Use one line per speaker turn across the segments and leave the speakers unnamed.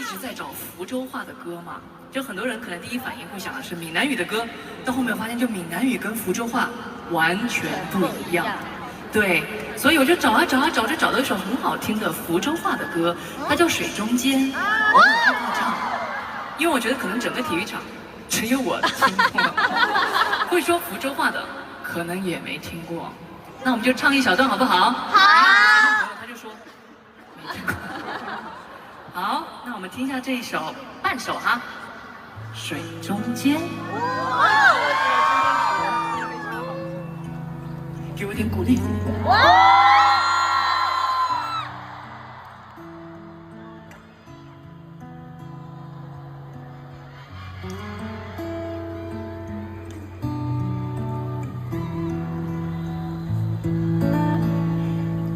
直在找福州话的歌嘛，就很多人可能第一反应会想的是闽南语的歌，到后面发现就闽南语跟福州话完全不一样。对，所以我就找啊找啊找着找到一首很好听的福州话的歌，它叫《水中间》，我很害怕唱，因为我觉得可能整个体育场只有我听过，会说福州话的可能也没听过。那我们就唱一小段好不好？
好。
他就说没听过。好，那我们听一下这一首半首哈，《水中间》。给我一点鼓励。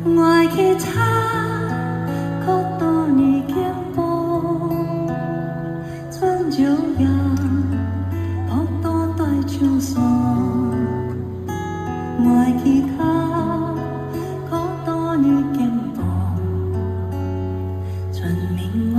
我去查古道你脚步，春朝阳，普渡大唱山。我去卡古道你脚步，春明我。